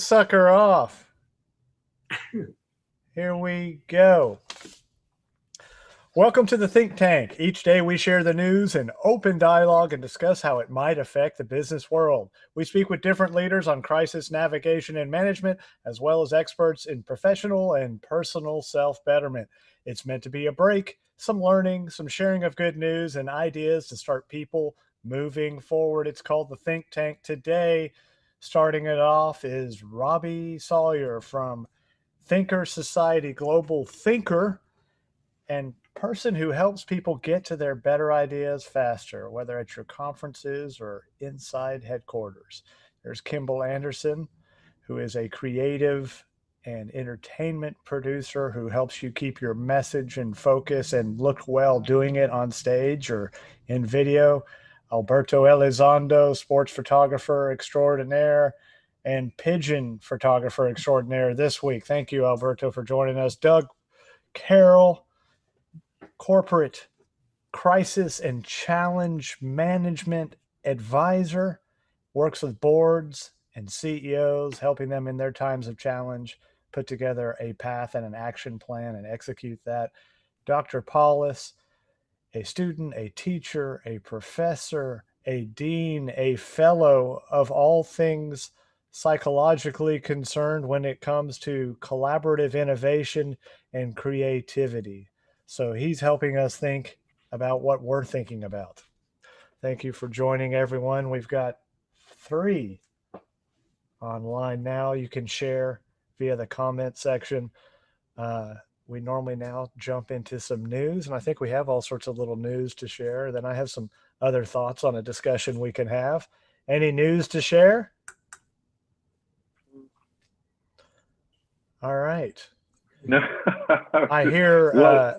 sucker off. Here we go. Welcome to the Think Tank. Each day we share the news in open dialogue and discuss how it might affect the business world. We speak with different leaders on crisis navigation and management, as well as experts in professional and personal self-betterment. It's meant to be a break, some learning, some sharing of good news and ideas to start people moving forward. It's called the Think Tank. Today, starting it off is Robbie Sawyer from Thinker Society, global thinker and person who helps people get to their better ideas faster, whether at your conferences or inside headquarters. There's Kimball Anderson, who is a creative and entertainment producer who helps you keep your message and focus and look well doing it on stage or in video. Alberto Elizondo, sports photographer extraordinaire and pigeon photographer extraordinaire this week. Thank you, Alberto, for joining us. Doug Carroll, corporate crisis and challenge management advisor, works with boards and CEOs, helping them in their times of challenge, put together a path and an action plan and execute that. Dr. Paulus, a student, a teacher, a professor, a dean, a fellow of all things psychologically concerned when it comes to collaborative innovation and creativity. So he's helping us think about what we're thinking about. Thank you for joining, everyone. We've got 3 online now. You can share via the comment section. We normally now jump into some news, and I think we have all sorts of little news to share. Then I have some other thoughts on a discussion we can have. Any news to share? All right. No, I hear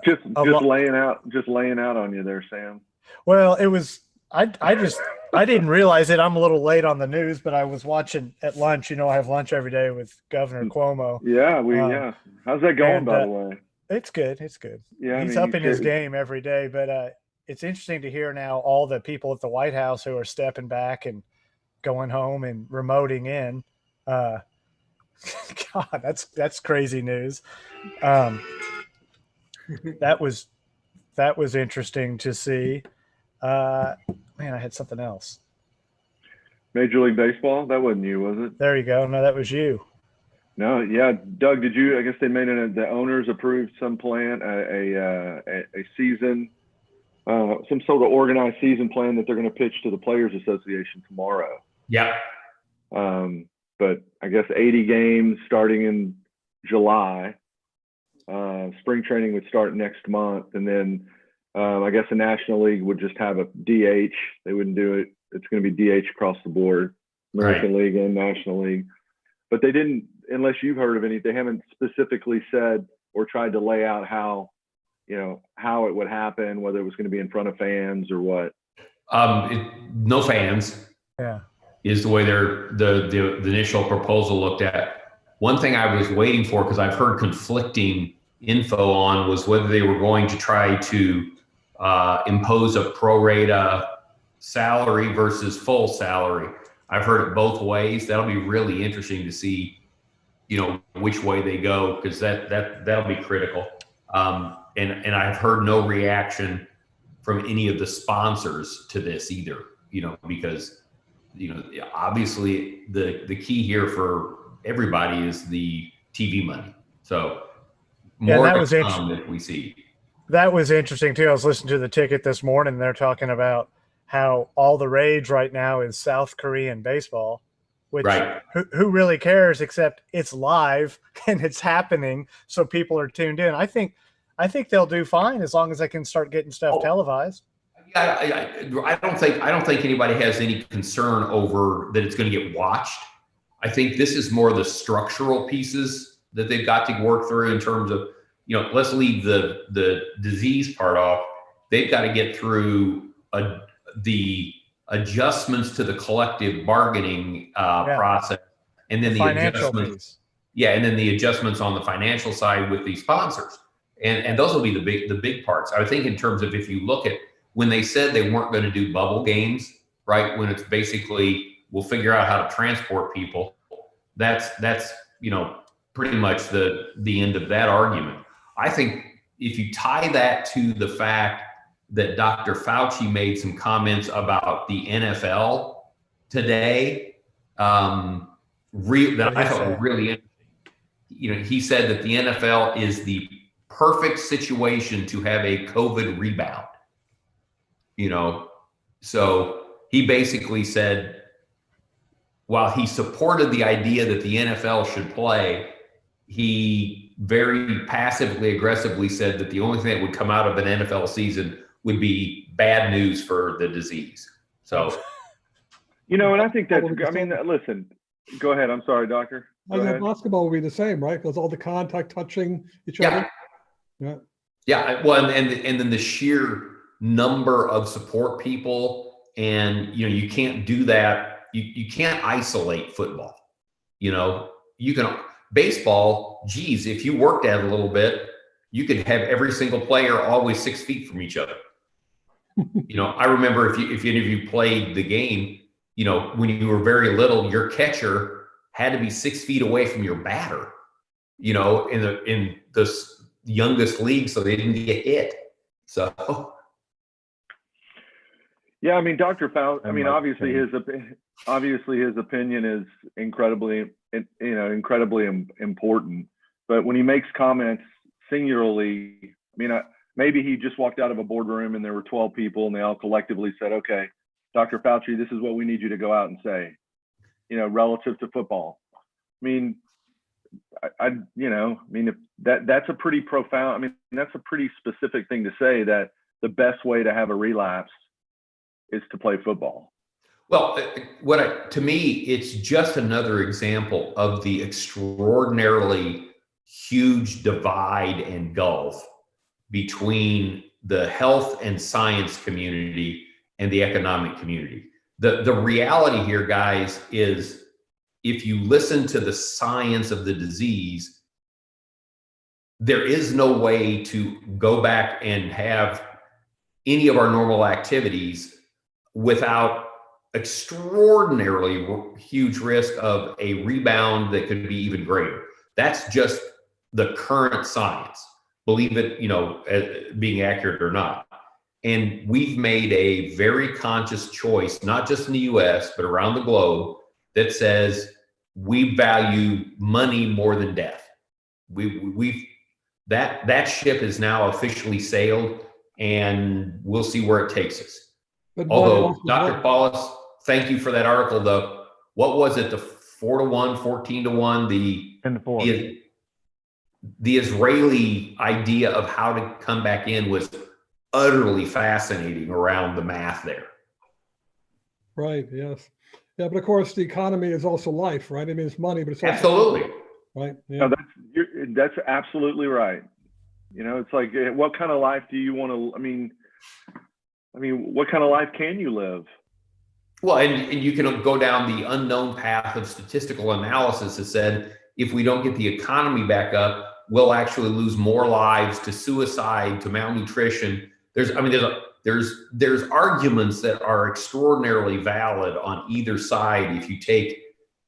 just laying out on you there, Sam. Well, it was I didn't realize it. I'm a little late on the news, but I was watching at lunch. You know, I have lunch every day with Governor Cuomo. Yeah, how's that going, by the way? It's good. It's good. Yeah, he's upping his game every day. But it's interesting to hear now all the people at the White House who are stepping back and going home and remoting in. God, that's crazy news. That was interesting to see. Man, I had something else. Major League Baseball? That wasn't you, was it? There you go. No, that was you. No, yeah. Doug, did you? I guess they made the owners approved some plan, a season, some sort of organized season plan that they're going to pitch to the Players Association tomorrow. Yeah. But I guess 80 games starting in July. Spring training would start next month. And then I guess the National League would just have a DH. They wouldn't do it. It's going to be DH across the board, American League and National League. But they didn't, unless you've heard of any, they haven't specifically said or tried to lay out how it would happen, whether it was going to be in front of fans or what. No fans. Yeah. Is the way the initial proposal looked at. One thing I was waiting for, because I've heard conflicting info on, was whether they were going to try to impose a pro rata salary versus full salary. I've heard it both ways. That'll be really interesting to see, which way they go, because that'll be critical. And I've heard no reaction from any of the sponsors to this either, because obviously the key here for everybody is the TV money. So more that was interesting that we see. That was interesting too. I was listening to the ticket this morning. They're talking about how all the rage right now is South Korean baseball, which who really cares, except it's live and it's happening. So people are tuned in. I think they'll do fine as long as they can start getting stuff televised. I don't think anybody has any concern over that it's going to get watched. I think this is more the structural pieces that they've got to work through in terms of, let's leave the disease part off. They've got to get through the adjustments to the collective bargaining process, and then the adjustments. Yeah, and then the adjustments on the financial side with the sponsors, and those will be the big parts. I think in terms of, if you look at when they said they weren't going to do bubble games, right? When it's basically, we'll figure out how to transport people. that's pretty much the end of that argument. I think if you tie that to the fact that Dr. Fauci made some comments about the NFL today, that I thought were really interesting. He said that the NFL is the perfect situation to have a COVID rebound. So he basically said, while he supported the idea that the NFL should play, he very passively aggressively said that the only thing that would come out of an NFL season would be bad news for the disease. So, and I think that's, listen, go ahead. I'm sorry, doctor. Basketball will be the same, right? Because all the contact touching each other. Yeah. Well, and then the sheer number of support people, and you can't do that. You can't isolate football. You can baseball. Geez, if you worked at it a little bit, you could have every single player always 6 feet from each other. I remember if any of you played the game, when you were very little, your catcher had to be 6 feet away from your batter. In the youngest league, so they didn't get hit. So. Yeah, Dr. Fauci. Obviously his opinion is incredibly important. But when he makes comments singularly, maybe he just walked out of a boardroom and there were 12 people and they all collectively said, "Okay, Dr. Fauci, this is what we need you to go out and say," relative to football. If that's a pretty profound. That's a pretty specific thing to say, that the best way to have a relapse is to play football. Well, to me, it's just another example of the extraordinarily huge divide and gulf between the health and science community and the economic community. The reality here, guys, is if you listen to the science of the disease, there is no way to go back and have any of our normal activities without extraordinarily huge risk of a rebound that could be even greater. That's just the current science, believe it, being accurate or not. And we've made a very conscious choice, not just in the US, but around the globe, that says we value money more than death. That ship is now officially sailed, and we'll see where it takes us. Although, Dr. Paulus, thank you for that article, though. What was it? The 4-to-1, 14-to-1, the Israeli idea of how to come back in was utterly fascinating around the math there. Right. Yes. Yeah, but of course the economy is also life, right? It's money, but it's also absolutely life, right. Yeah. No, that's absolutely right. It's like, what kind of life do you want to? What kind of life can you live? Well, and you can go down the unknown path of statistical analysis that said, if we don't get the economy back up, we'll actually lose more lives to suicide, to malnutrition. There's arguments that are extraordinarily valid on either side. If you take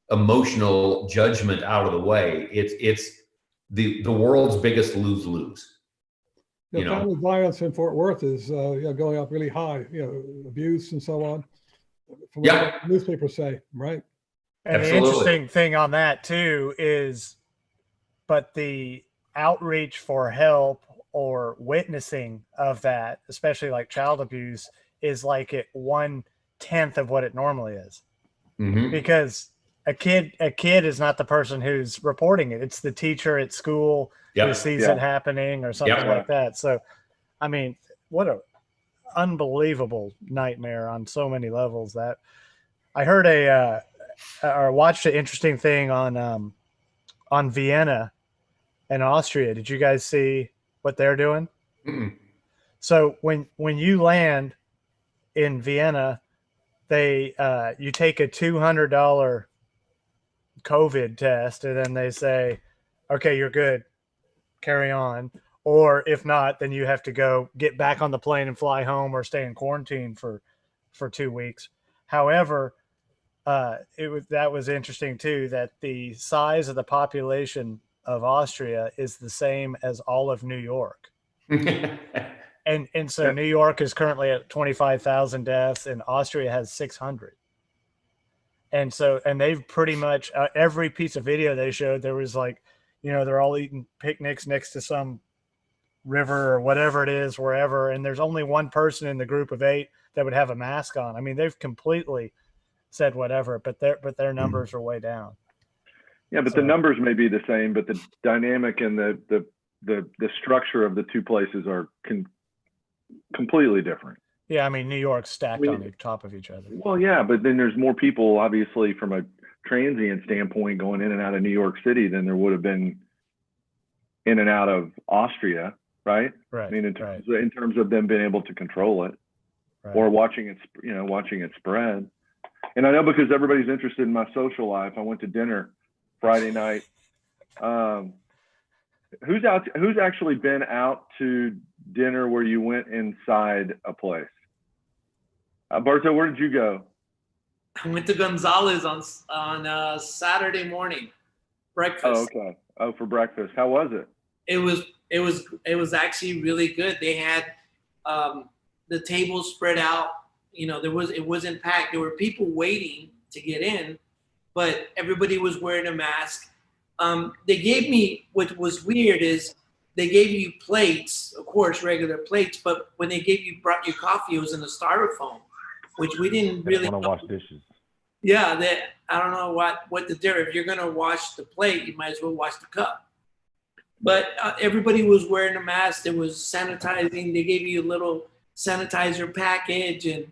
emotional judgment out of the way, it's the world's biggest lose-lose. Family violence in Fort Worth is going up really high. Abuse and so on. From what the newspapers say, right? And absolutely. The interesting thing on that too is, but the outreach for help or witnessing of that, especially like child abuse, is like at 1/10 of what it normally is. Mm-hmm. Because a kid is not the person who's reporting it. It's the teacher at school who sees it happening or something like that. So, what a unbelievable nightmare on so many levels. That I heard or watched an interesting thing on Vienna and Austria. Did you guys see what they're doing? Mm-mm. So when you land in Vienna, you take a $200 COVID test, and then they say, "Okay, you're good, carry on." Or if not, then you have to get back on the plane and fly home or stay in quarantine for 2 weeks. However, that was interesting too, that the size of the population of Austria is the same as all of New York. And so New York is currently at 25,000 deaths, and Austria has 600. And so, and they've pretty much every piece of video they showed, there was like, they're all eating picnics next to some river or whatever it is, wherever. And there's only one person in the group of 8 that would have a mask on. I mean, they've completely said whatever, but their numbers are way down. Yeah, but So, the numbers may be the same, but the dynamic and the structure of the two places are completely different. Yeah, I mean, New York's stacked on the top of each other. Well, yeah, but then there's more people, obviously, from a transient standpoint going in and out of New York City than there would have been in and out of Austria, right? Right. I mean, in terms of them being able to control it, right, or watching it spread. And I know, because everybody's interested in my social life, I went to dinner Friday night. Who's actually been out to dinner where you went inside a place? Barto, where did you go? I went to Gonzalez on Saturday morning, breakfast. Oh, okay. Oh, for breakfast. How was it? It was actually really good. They had the tables spread out. It wasn't packed. There were people waiting to get in, but everybody was wearing a mask. They gave me, what was weird is they gave you plates, of course, regular plates, but when they brought you coffee, it was in a styrofoam, which we didn't really want to wash dishes. Yeah, I don't know what to do. If you're going to wash the plate, you might as well wash the cup. But everybody was wearing a mask. There was sanitizing. They gave you a little sanitizer package, and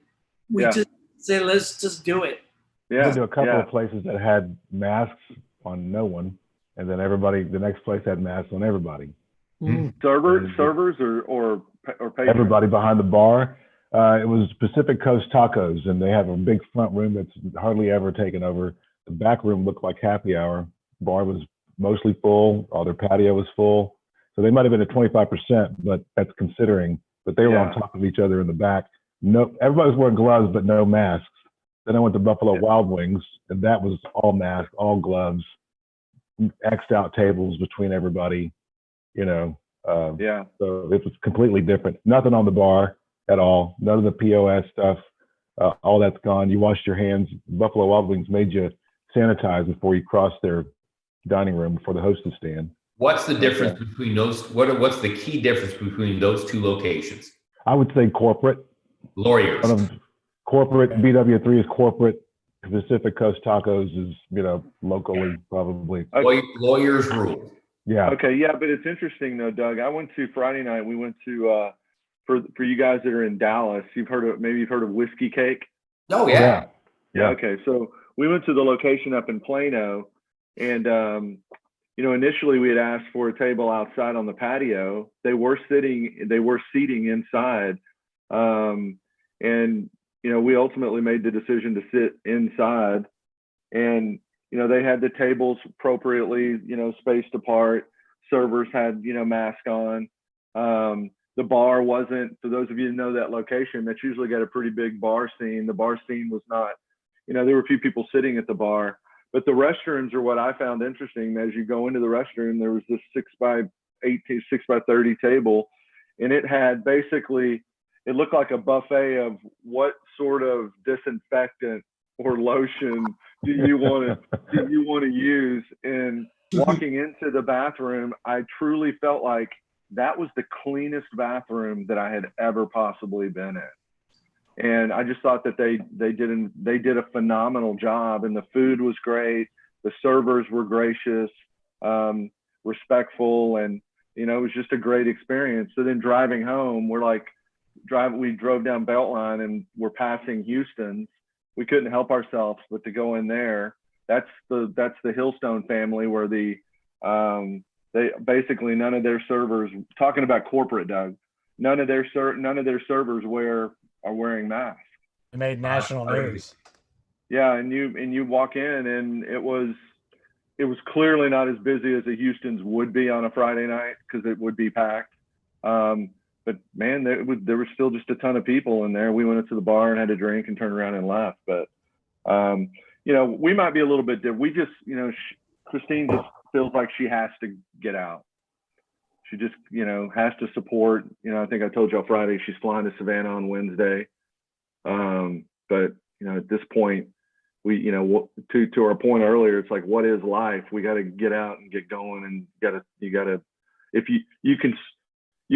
we just said, let's just do it. Yeah. I've been to a couple of places that had masks on no one, and then the next place had masks on everybody. Mm-hmm. Servers or patrons? Everybody behind the bar. It was Pacific Coast Tacos, and they have a big front room that's hardly ever taken over. The back room looked like happy hour. Bar was mostly full. All their patio was full. So they might have been at 25%, but that's considering. But they were on top of each other in the back. No, everybody was wearing gloves, but no masks. Then I went to Buffalo Wild Wings, and that was all masks, all gloves, X'd out tables between everybody, So it was completely different. Nothing on the bar at all. None of the POS stuff. All that's gone. You washed your hands. Buffalo Wild Wings made you sanitize before you crossed their dining room before the hostess stand. What's the difference between those? What's the key difference between those two locations? I would say corporate. Lawyers. Corporate. BW3 is corporate. Pacific Coast Tacos is, locally probably. Lawyers rule. Yeah. Okay. Yeah, but it's interesting though, Doug. I went to Friday night. We went to for you guys that are in Dallas. You've heard of Whiskey Cake. Oh yeah. Yeah. Okay. So we went to the location up in Plano, and initially we had asked for a table outside on the patio. They were seating inside, and we ultimately made the decision to sit inside, and they had the tables appropriately spaced apart. Servers had mask on. The bar wasn't, for those of you who know that location, that's usually got a pretty big bar scene. The bar scene was not, there were a few people sitting at the bar, but the restrooms are what I found interesting. As you go into the restroom, there was this 6x18, 6x30 table, and it had basically, it looked like a buffet of what sort of disinfectant or lotion do you want to use. And walking into the bathroom, I truly felt like that was the cleanest bathroom that I had ever possibly been in. And I just thought that they did a phenomenal job, and the food was great. The servers were gracious, respectful, and it was just a great experience. So then driving home, we drove down Beltline and we're passing Houston's. We couldn't help ourselves but to go in there. That's the Hillstone family, where they basically, none of their servers, talking about corporate, Doug, none of their servers are wearing masks. It made national news. Yeah, and you walk in, and it was clearly not as busy as a Houston's would be on a Friday night, because it would be packed. But man, there was still just a ton of people in there. We went into the bar and had a drink and turned around and left. But you know, we might be a little bit different. We just, you know, Christine just feels like she has to get out. She just, you know, has to support, you know, I think I told you on Friday, she's flying to Savannah on Wednesday. But, you know, at this point, we, you know, to our point earlier, it's like, what is life? We got to get out and get going, and you got to, if you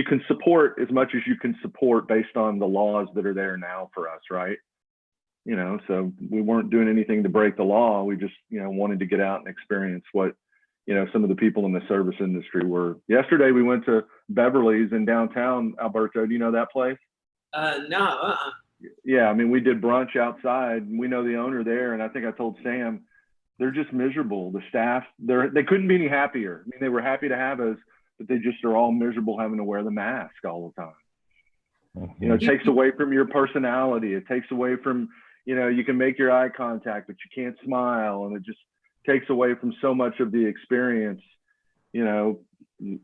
can support as much as you can support based on the laws that are there now for us, right? You know, so we weren't doing anything to break the law. We just, you know, wanted to get out and experience what, you know, some of the people in the service industry were. Yesterday, we went to Beverly's in downtown, Alberto. Do you know that place? No. Yeah, I mean, we did brunch outside, and we know the owner there. And I think I told Sam, they're just miserable. The staff, they couldn't be any happier. I mean, they were happy to have us, but they just are all miserable having to wear the mask all the time. Mm-hmm. You know, it takes away from your personality. It takes away from, you know, you can make your eye contact, but you can't smile, and it just takes away from so much of the experience, you know,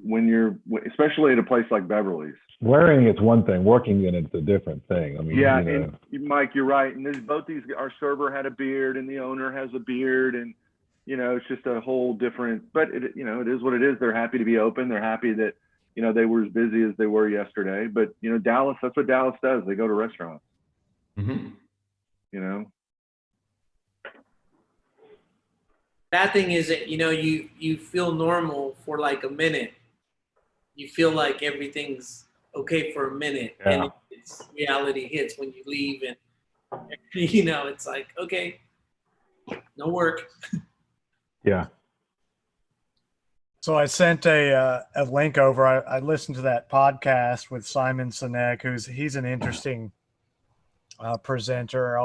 when you're, especially at a place like Beverly's. Wearing it's one thing, working in it's a different thing. I mean, yeah, you know. and Mike, you're right. And our server had a beard, and the owner has a beard, and, you know, it's just a whole different, but it, you know, it is what it is. They're happy to be open. They're happy that, you know, they were as busy as they were yesterday. But, you know, Dallas, that's what Dallas does. They go to restaurants, Mm-hmm. you know. Bad thing is that, you know, you feel normal for like a minute. You feel like everything's okay for a minute, Yeah. and it's reality hits when you leave, and you know, it's like, okay, no work. Yeah. So I sent a link over. I listened to that podcast with Simon Sinek, he's an interesting presenter.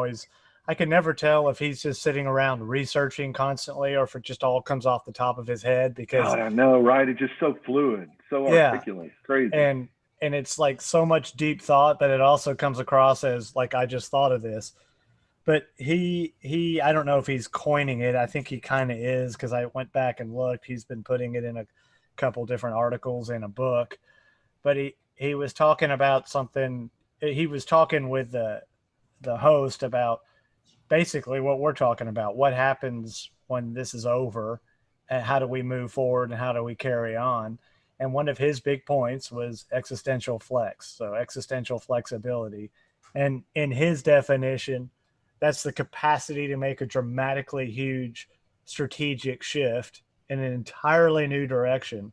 I can never tell if he's just sitting around researching constantly or if it just all comes off the top of his head, because God, I know, right? It's just so fluid, so articulate, crazy. And it's like so much deep thought, but it also comes across as like, I just thought of this. But he I don't know if he's coining it. I think he kind of is, because I went back and looked. He's been putting it in a couple different articles in a book. But he was talking about something. He was talking with the host about basically what we're talking about. What happens when this is over, and how do we move forward, and how do we carry on? And one of his big points was existential flex, so existential flexibility. And in his definition, that's the capacity to make a dramatically huge strategic shift in an entirely new direction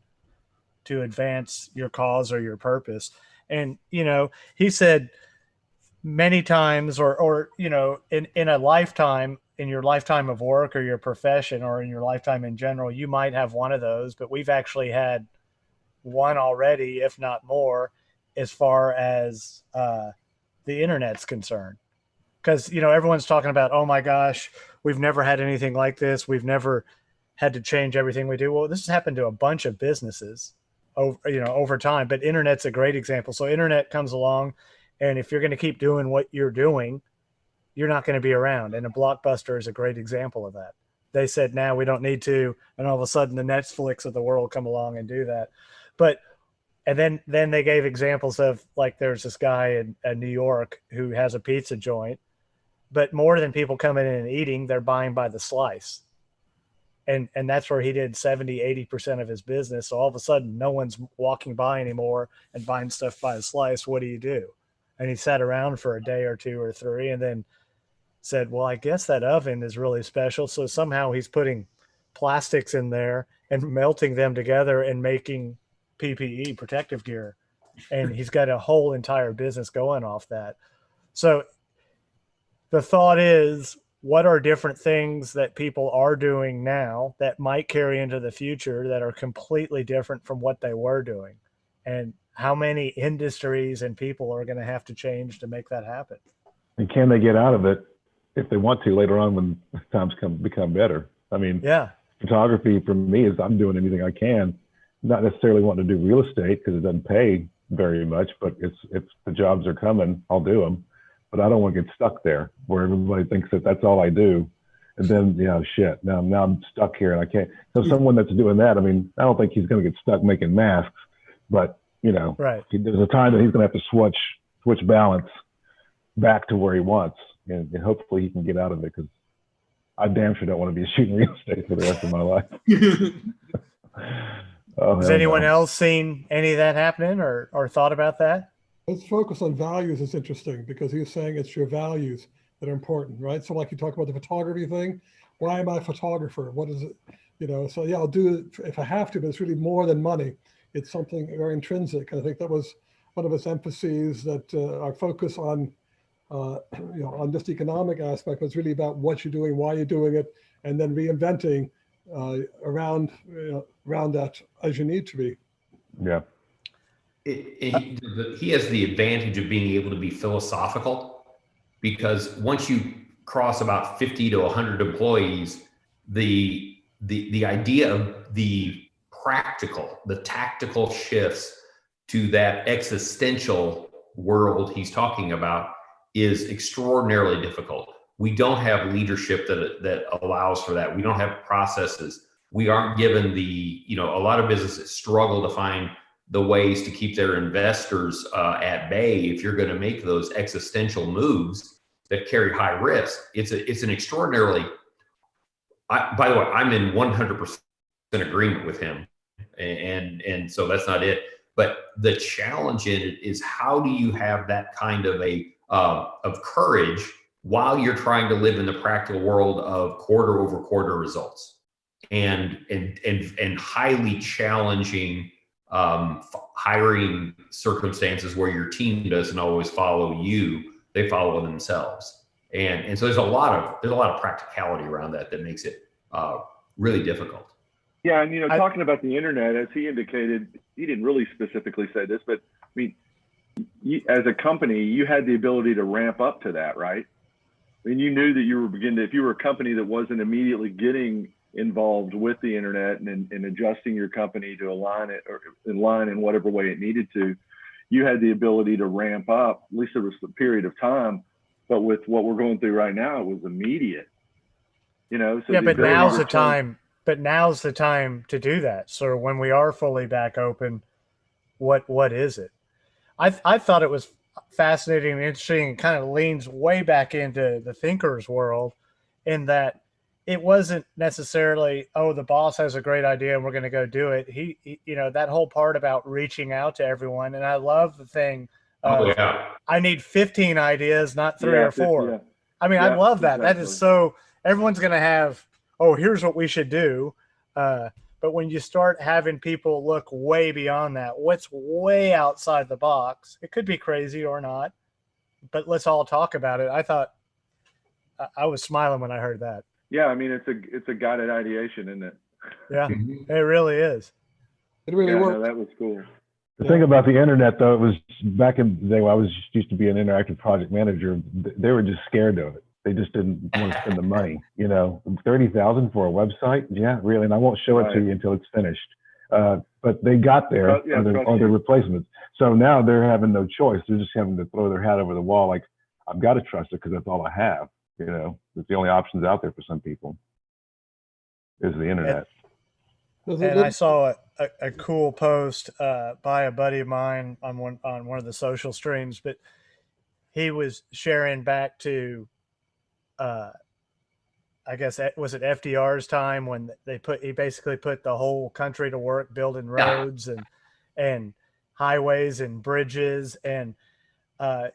to advance your cause or your purpose. And, you know, he said many times, or you know, in a lifetime, in your lifetime of work or your profession, or in your lifetime in general, you might have one of those, but we've actually had one already, if not more, as far as the internet's concerned. Because, you know, everyone's talking about, oh my gosh, we've never had anything like this. We've never had to change everything we do. Well, this has happened to a bunch of businesses over time, but internet's a great example. So internet comes along, and if you're going to keep doing what you're doing, you're not going to be around. And a Blockbuster is a great example of that. They said, now we don't need to. And all of a sudden the Netflix of the world come along and do that. And then they gave examples of, like, there's this guy in New York who has a pizza joint, but more than people coming in and eating, they're buying by the slice. And that's where he did 70-80% of his business. So all of a sudden, no one's walking by anymore and buying stuff by the slice. What do? And he sat around for a day or two or three, and then said, well, I guess that oven is really special. So somehow he's putting plastics in there and melting them together and making PPE, protective gear. And he's got a whole entire business going off that. So the thought is, what are different things that people are doing now that might carry into the future that are completely different from what they were doing? And how many industries and people are going to have to change to make that happen? And can they get out of it if they want to later on when times become better? I mean, yeah, photography for me is I'm doing anything I can, not necessarily wanting to do real estate because it doesn't pay very much, but if the jobs are coming, I'll do them. But I don't want to get stuck there where everybody thinks that that's all I do. And then, you know, shit, now I'm stuck here and I can't. So someone that's doing that, I mean, I don't think he's going to get stuck making masks, but, you know, right. There's a time that he's going to have to switch balance back to where he wants. And hopefully he can get out of it, because I damn sure don't want to be shooting real estate for the rest of my life. Oh, Has anyone else seen any of that happening or thought about that? Let's focus on values. Is interesting because he's saying it's your values that are important, right? So like you talk about the photography thing, why am I a photographer? What is it? You know, so yeah, I'll do it if I have to, but it's really more than money. It's something very intrinsic. I think that was one of his emphases, that our focus on, on this economic aspect was really about what you're doing, why you're doing it, and then reinventing around that as you need to be. Yeah. He has the advantage of being able to be philosophical, because once you cross about 50 to 100 employees, the idea of the practical, the tactical shifts to that existential world he's talking about is extraordinarily difficult. We don't have leadership that allows for that. We don't have processes. We aren't given a lot of businesses struggle to find the ways to keep their investors at bay if you're going to make those existential moves that carry high risk. It's an extraordinarily, by the way, I'm in 100% agreement with him. And so that's not it. But the challenge in it is, how do you have that kind of of courage while you're trying to live in the practical world of quarter over quarter results and highly challenging hiring circumstances where your team doesn't always follow you, they follow themselves. And so there's a lot of practicality around that makes it really difficult. Yeah, and talking about the internet, as he indicated, he didn't really specifically say this, but I mean, as a company, you had the ability to ramp up to that, right? I mean, you knew that you were if you were a company that wasn't immediately getting involved with the internet and adjusting your company to align it or in line in whatever way it needed to, you had the ability to ramp up. At least there was a period of time, but with what we're going through right now, it was immediate. So yeah, but now's the time. But now's the time to do that. So when we are fully back open, what is it? I thought it was fascinating and interesting, and kind of leans way back into the thinker's world, in that it wasn't necessarily, oh, the boss has a great idea and we're going to go do it. He that whole part about reaching out to everyone. And I love the thing of, I need 15 ideas, not 3 or 4. Yeah. I mean, I love that. Exactly. That is so, everyone's going to have, oh, here's what we should do. But when you start having people look way beyond that, what's way outside the box, it could be crazy or not, but let's all talk about it. I thought, I was smiling when I heard that. Yeah, I mean, it's a guided ideation, isn't it? Yeah, it really is. It really works. No, that was cool. The thing about the internet, though, it was back in the day when I used to be an interactive project manager. They were just scared of it. They just didn't want to spend the money. $30,000 for a website? Yeah, really. And I won't show it to you until it's finished. But they got there, or the replacements. So now they're having no choice. They're just having to throw their hat over the wall. Like, I've got to trust it because that's all I have. It's the only options out there for some people is the internet. And I saw a cool post by a buddy of mine on one of the social streams, but he was sharing back to, I guess, was it FDR's time when he basically put the whole country to work building roads and highways and bridges. And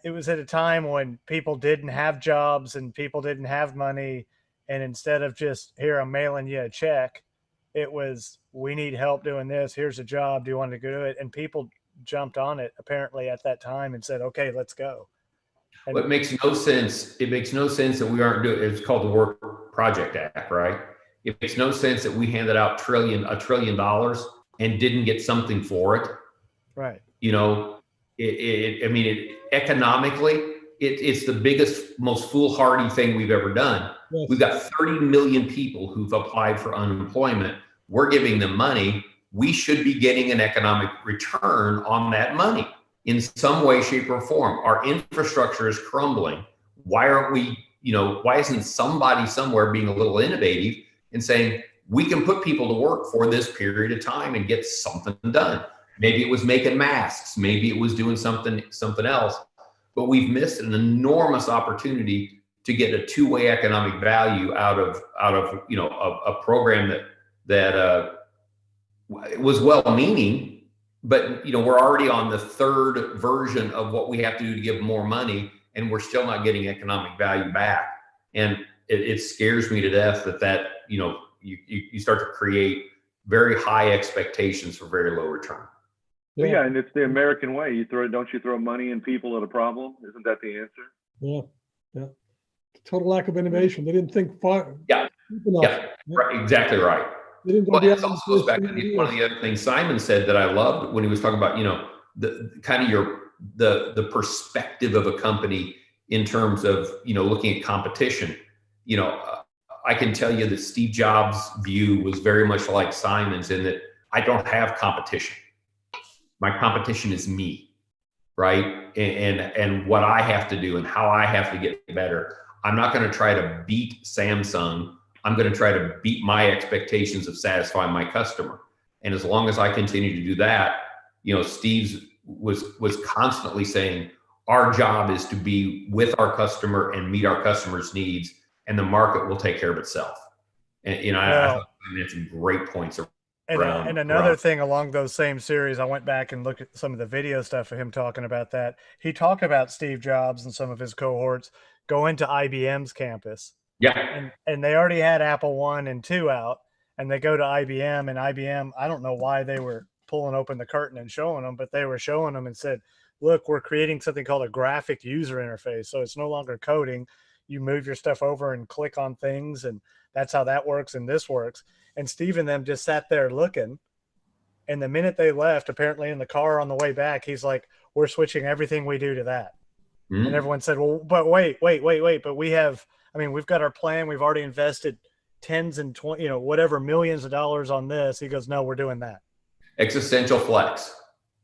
it was at a time when people didn't have jobs and people didn't have money. And instead of just, here, I'm mailing you a check, it was, we need help doing this. Here's a job. Do you want to go do it? And people jumped on it apparently at that time and said, okay, let's go. Well, it makes no sense. It makes no sense that we aren't doing. It's called the Work Project Act, right? It makes no sense that we handed out $1 trillion and didn't get something for it. Right. Economically, it's the biggest, most foolhardy thing we've ever done. Yes. We've got 30 million people who've applied for unemployment. We're giving them money. We should be getting an economic return on that money in some way, shape, or form. Our infrastructure is crumbling. Why aren't we, why isn't somebody somewhere being a little innovative and saying, we can put people to work for this period of time and get something done? Maybe it was making masks. Maybe it was doing something else. But we've missed an enormous opportunity to get a two-way economic value out of a program that was well-meaning, but we're already on the third version of what we have to do to give more money, and we're still not getting economic value back. And it scares me to death that you start to create very high expectations for very low return. Well, yeah, and it's the American way. Don't you throw money and people at a problem? Isn't that the answer? Yeah. Total lack of innovation. They didn't think far. Yeah. Right, exactly right. Well, it also goes back to one of the other things Simon said that I loved when he was talking about, the kind of the perspective of a company in terms of, looking at competition. I can tell you that Steve Jobs' view was very much like Simon's in that I don't have competition. My competition is me, right? And what I have to do and how I have to get better. I'm not going to try to beat Samsung. I'm going to try to beat my expectations of satisfying my customer. And as long as I continue to do that, Steve's was constantly saying, our job is to be with our customer and meet our customer's needs, and the market will take care of itself. And I thought he made some great points around. And another thing along those same series, I went back and looked at some of the video stuff of him talking about that. He talked about Steve Jobs and some of his cohorts going to IBM's campus. Yeah. And they already had Apple 1 and 2 out, and they go to IBM, and IBM, I don't know why they were pulling open the curtain and showing them, but they were showing them and said, look, we're creating something called a graphic user interface. So it's no longer coding. You move your stuff over and click on things, and that's how that works and this works. And Steve and them just sat there looking. And the minute they left, apparently in the car on the way back, he's like, we're switching everything we do to that. Mm-hmm. And everyone said, well, but wait. But we've got our plan. We've already invested tens and 20, whatever millions of dollars on this. He goes, no, we're doing that. Existential flex.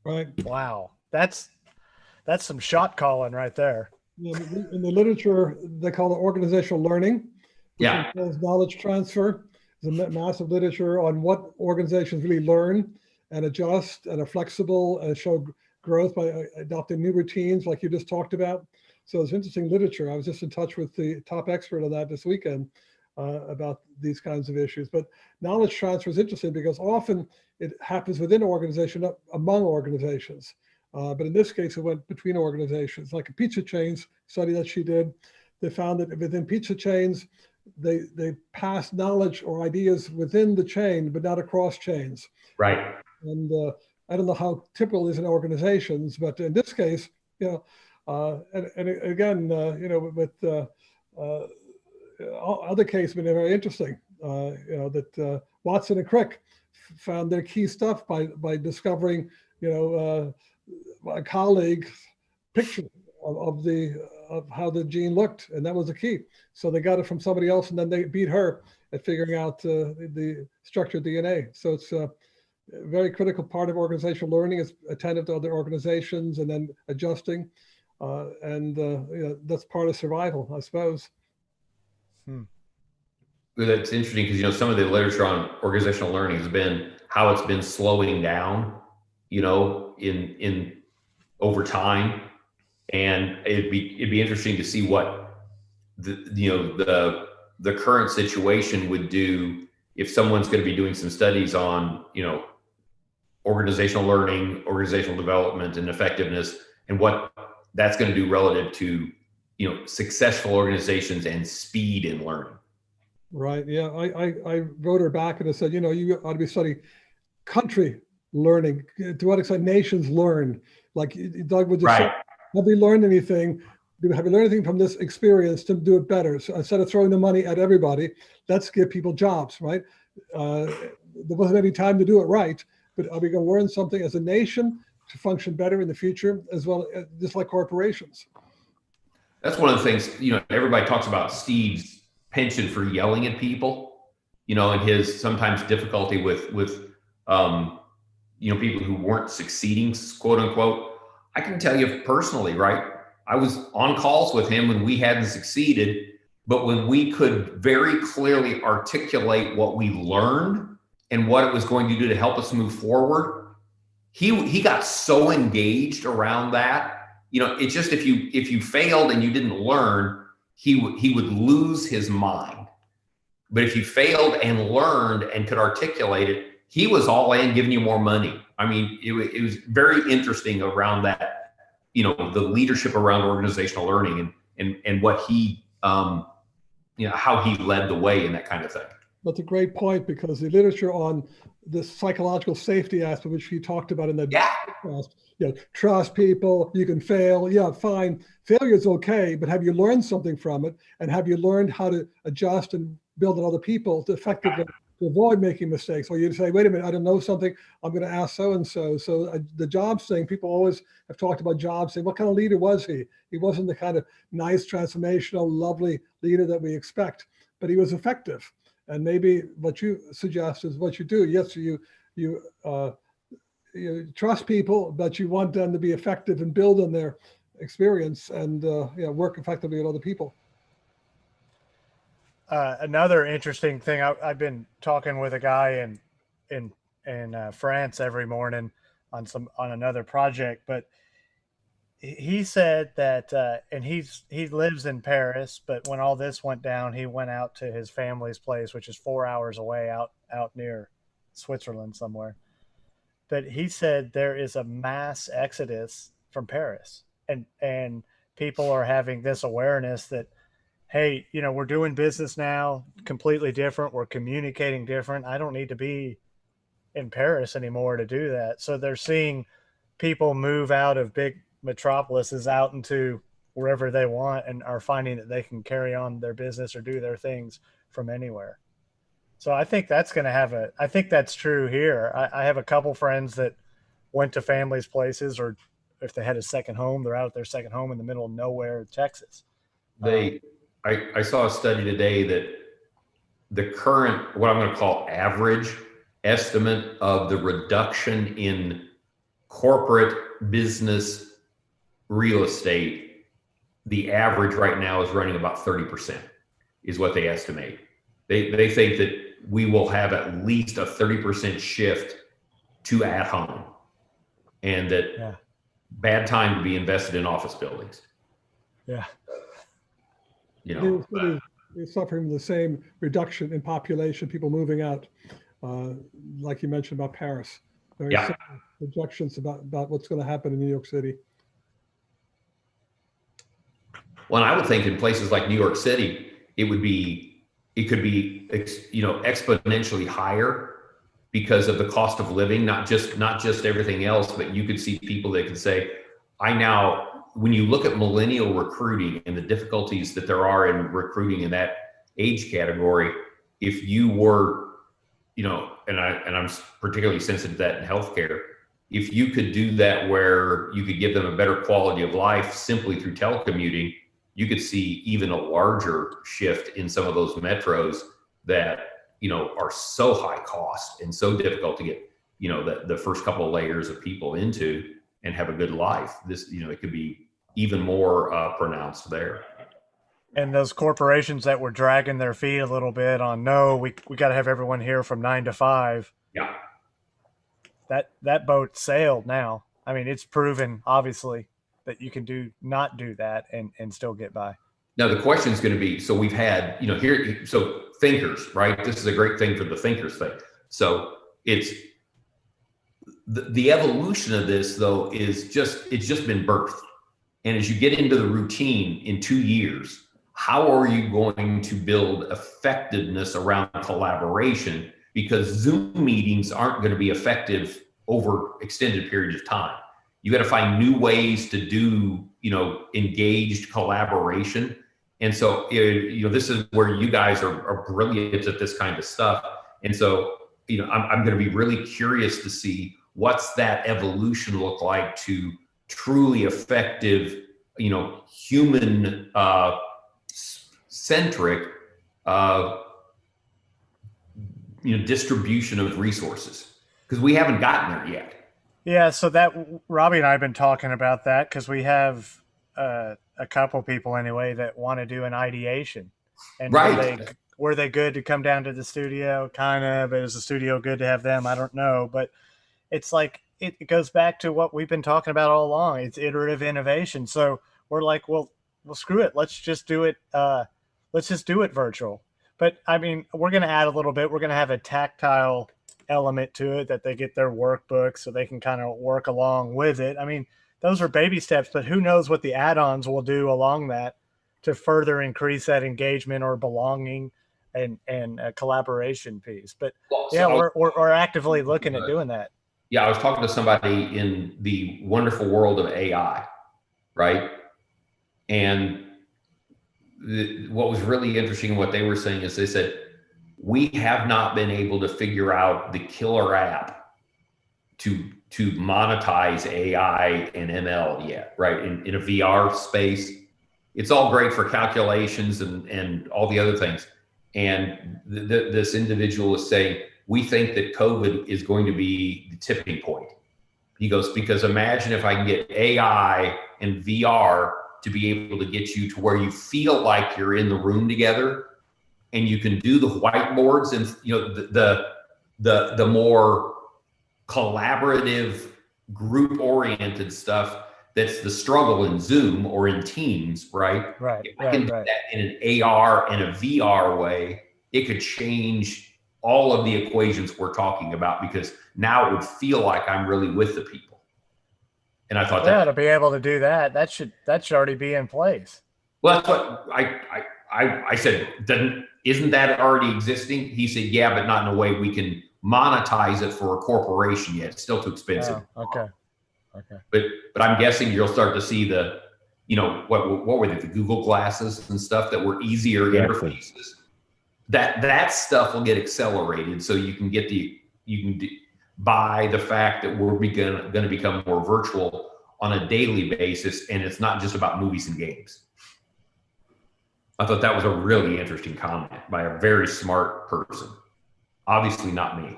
Right. Wow. That's some shot calling right there. In the literature, they call it organizational learning. Yeah. Knowledge transfer. There's a massive literature on what organizations really learn and adjust and are flexible and show growth by adopting new routines like you just talked about. So it's interesting literature. I was just in touch with the top expert on that this weekend about these kinds of issues. But knowledge transfer is interesting because often it happens within an organization, not among organizations. But in this case, it went between organizations. Like a pizza chains study that she did, they found that within pizza chains, they pass knowledge or ideas within the chain, but not across chains. Right. And I don't know how typical it is in organizations, but in this case, and again, with other cases have been very interesting. That Watson and Crick found their key stuff by discovering, a colleague's picture of how the gene looked, and that was the key. So they got it from somebody else, and then they beat her at figuring out the structured DNA. So it's a very critical part of organizational learning is attentive to other organizations and then adjusting, that's part of survival, I suppose. That's interesting because some of the literature on organizational learning has been how it's been slowing down, in over time, and it'd be interesting to see what the current situation would do if someone's going to be doing some studies on organizational learning, organizational development, and effectiveness, and what that's going to do relative to successful organizations and speed in learning. Right. Yeah. I wrote her back and I said, you ought to be studying country learning. To what extent nations learn? Like Doug would just say, have you learned anything? Have you learned anything from this experience to do it better? So instead of throwing the money at everybody, let's give people jobs, right? There wasn't any time to do it right, but are we going to learn something as a nation to function better in the future, as well, just like corporations? That's one of the things, everybody talks about Steve's penchant for yelling at people, and his sometimes difficulty with people who weren't succeeding, quote unquote. I can tell you personally, right? I was on calls with him when we hadn't succeeded, but when we could very clearly articulate what we learned and what it was going to do to help us move forward, he got so engaged around that. It's just if you failed and you didn't learn, he would lose his mind. But if you failed and learned and could articulate it, he was all in, giving you more money. I mean, it was very interesting around that, you know, the leadership around organizational learning and what he, you know, how he led the way in that kind of thing. That's a great point, because the literature on the psychological safety aspect, which he talked about in that podcast, you know, trust people, you can fail. Yeah, fine. Failure is okay, but have you learned something from it? And have you learned how to adjust and build on other people to effectively to avoid making mistakes? Or you say, wait a minute, I don't know something, I'm going to ask so-and-so. So the Jobs thing, people always have talked about Jobs, saying, what kind of leader was he? He wasn't the kind of nice, transformational, lovely leader that we expect, but he was effective. And maybe what you suggest is what you do. Yes, you trust people, but you want them to be effective and build on their experience and work effectively with other people. Another interesting thing, I've been talking with a guy in France every morning on another project, but he said that, and he lives in Paris, but when all this went down, he went out to his family's place, which is 4 hours away out near Switzerland somewhere. But he said there is a mass exodus from Paris, and people are having this awareness that, hey, you know, we're doing business now completely different. We're communicating different. I don't need to be in Paris anymore to do that. So they're seeing people move out of big metropolises out into wherever they want, and are finding that they can carry on their business or do their things from anywhere. So I think that's going to I think that's true here. I have a couple friends that went to families' places, or if they had a second home, they're out at their second home in the middle of nowhere, Texas. I saw a study today that the current, what I'm going to call average estimate of the reduction in corporate business real estate, the average right now is running about 30%, is what they estimate. They think that we will have at least a 30% shift to at home, and that bad time to be invested in office buildings. Yeah. You know, we're suffering the same reduction in population, people moving out, like you mentioned about Paris. Very similar projections about what's going to happen in New York City. Well, I would think in places like New York City, it could be, you know, exponentially higher because of the cost of living, not just everything else, but you could see people that could say, when you look at millennial recruiting and the difficulties that there are in recruiting in that age category, if you were, you know, and I'm particularly sensitive to that in healthcare, if you could do that where you could give them a better quality of life simply through telecommuting, you could see even a larger shift in some of those metros that, you know, are so high cost and so difficult to get, you know, the first couple of layers of people into and have a good life. This, you know, it could be even more pronounced there. And those corporations that were dragging their feet a little bit on, no, we got to have everyone here from 9 to 5. Yeah. That boat sailed now. I mean, it's proven, obviously, that you can not do that and still get by. Now, the question is going to be, so we've had, you know, so thinkers, right? This is a great thing for the thinkers thing. So it's the evolution of this, though, it's just been birthed. And as you get into the routine in 2 years, how are you going to build effectiveness around collaboration? Because Zoom meetings aren't going to be effective over extended periods of time. You got to find new ways to do, you know, engaged collaboration. And so, you know, this is where you guys are brilliant at this kind of stuff. And so, you know, I'm going to be really curious to see what's that evolution look like to truly effective, you know, human centric, you know, distribution of resources, because we haven't gotten there yet. Yeah, so that Robbie and I have been talking about that because we have a couple people anyway that want to do an ideation. And were they good to come down to the studio? Kind of. Is the studio good to have them? I don't know. But it's like it goes back to what we've been talking about all along. It's iterative innovation. So we're like, well, well, screw it. Let's just do it. Let's just do it virtual. But I mean, we're going to add a little bit. We're going to have a tactile element to it, that they get their workbook so they can kind of work along with it. I mean, those are baby steps, but who knows what the add-ons will do along that to further increase that engagement or belonging and a collaboration piece. But yeah, we're actively looking at doing that. Yeah, I was talking to somebody in the wonderful world of AI, right? And what was really interesting, what they were saying is they said, we have not been able to figure out the killer app to monetize AI and ML yet, right? In a VR space, it's all great for calculations and all the other things. And this individual is saying, we think that COVID is going to be the tipping point. He goes, because imagine if I can get AI and VR to be able to get you to where you feel like you're in the room together, and you can do the whiteboards and, you know, the more collaborative, group-oriented stuff that's the struggle in Zoom or in Teams, right? Right. If I can do that in an AR and a VR way, it could change all of the equations we're talking about, because now it would feel like I'm really with the people. And I thought to be able to do that, that should already be in place. Well, that's what I said. Isn't that already existing? He said, yeah, but not in a way we can monetize it for a corporation yet. It's still too expensive. Oh, okay. But I'm guessing you'll start to see the, you know, what were they, the Google glasses and stuff that were easier interfaces. That stuff will get accelerated, so you can buy the fact that we're going to become more virtual on a daily basis, and it's not just about movies and games. I thought that was a really interesting comment by a very smart person. Obviously not me.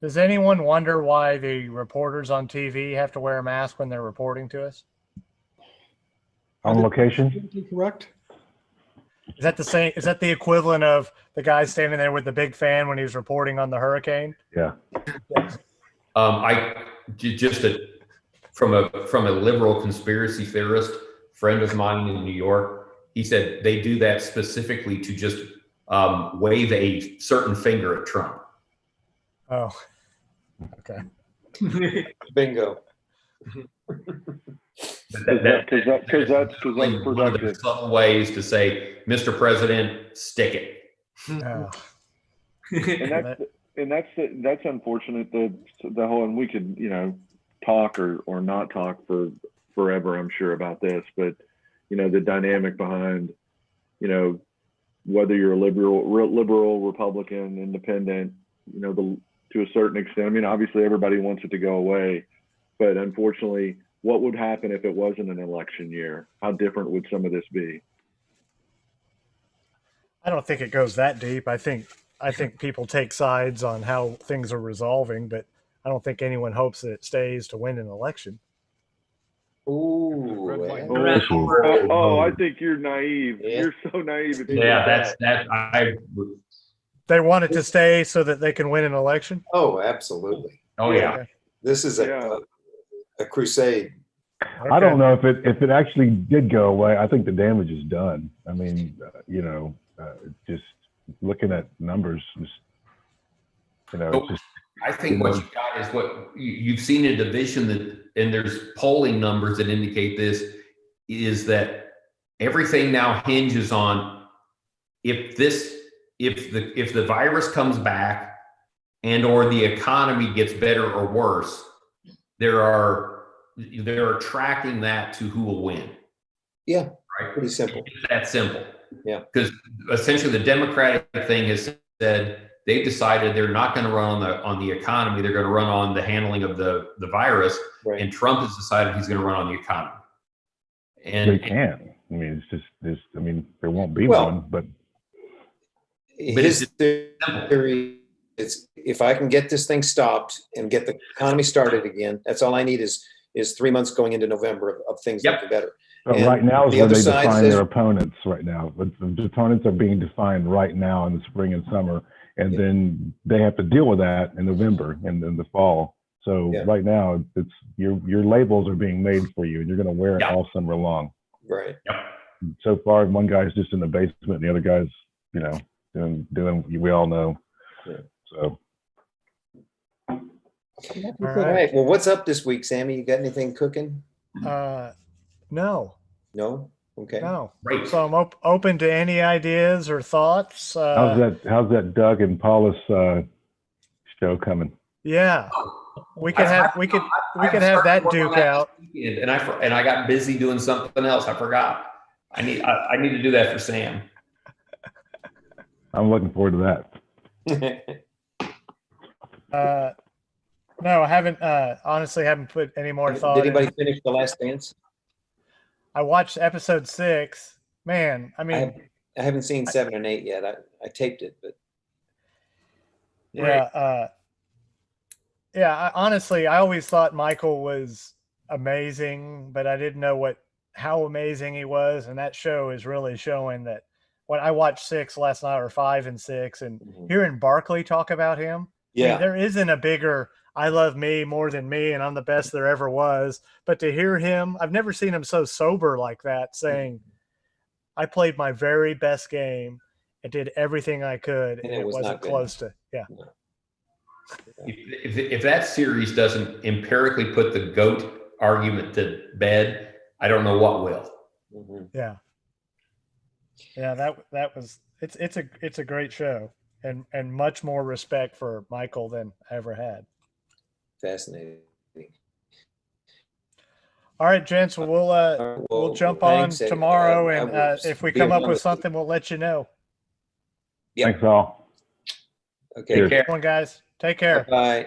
Does anyone wonder why the reporters on TV have to wear a mask when they're reporting to us? On location? Correct. Is that the same? Is that the equivalent of the guy standing there with the big fan when he was reporting on the hurricane? Yeah. Yes. From a liberal conspiracy theorist friend of mine in New York, he said they do that specifically to just wave a certain finger at Trump. Oh, okay. Bingo. Because that's one of the productive. subtle ways to say, Mr. President, stick it. Oh. And that's unfortunate. The whole, and we could, you know, talk or not talk for forever, I'm sure, about this, but you know, the dynamic behind, you know, whether you're a liberal, Republican, independent, you know, to a certain extent. I mean, obviously everybody wants it to go away, but unfortunately, what would happen if it wasn't an election year? How different would some of this be? I don't think it goes that deep. I think people take sides on how things are resolving, but I don't think anyone hopes that it stays to win an election. Ooh. I think you're naive. Yeah. You're so naive. Yeah, They want it to stay so that they can win an election? Oh, absolutely. Oh yeah. This is a crusade. Okay. I don't know if it actually did go away. I think the damage is done. I mean, you know, just looking at numbers, just, you know, just, I think what you got is what you've seen a division that, and there's polling numbers that indicate this, is that everything now hinges on if the virus comes back and or the economy gets better or worse, they're tracking that to who will win. Yeah. Right. Pretty simple. It's that simple. Yeah. Because essentially the Democratic thing has said they've decided they're not going to run on the economy. They're going to run on the handling of the virus. Right. And Trump has decided he's going to run on the economy. they can't. I mean, it's just, I mean, there won't be Well, one, but his theory is if I can get this thing stopped and get the economy started again, that's all I need is 3 months going into November of things Yep. looking better. But And right now is the where other they side define says- their opponents right now. But the opponents are being defined right now in the spring and summer, and then they have to deal with that in November and in the fall. So Yeah. right now, it's your labels are being made for you, and you're going to wear it Yeah. all summer long. Right. So far, one guy's just in the basement, and the other guy's, you know, doing we all know. Yeah. So All All right. right. Well, what's up this week, Sammy? You got anything cooking? No, No. Okay. no. Great. So I'm open to any ideas or thoughts. how's that Doug and Paulus show coming? Yeah, we could have that duke out. And I got busy doing something else. I forgot. I need to do that for Sam. I'm looking forward to that. No, I haven't. Honestly, haven't put any more thought. Did anybody finish The Last Dance? I watched episode 6. Man, I mean, I haven't seen 7 and 8 yet. I taped it, but yeah, honestly, I always thought Michael was amazing, but I didn't know how amazing he was, and that show is really showing that. When I watched 6 last night, or 5 and 6, and hearing Barkley talk about him, I mean, there isn't a bigger "I love me more than me, and I'm the best there ever was." But to hear him, I've never seen him so sober like that, saying, "I played my very best game and did everything I could, and it wasn't close to." Yeah. If that series doesn't empirically put the GOAT argument to bed, I don't know what will. Yeah. Yeah, that was it's a great show, and much more respect for Michael than I ever had. fascinating. All right, gents, we'll jump on tomorrow, and if we come up with something, we'll let you know. Yep. Thanks all. Okay. Cheers. Take care. Come on, guys. Take care. Bye.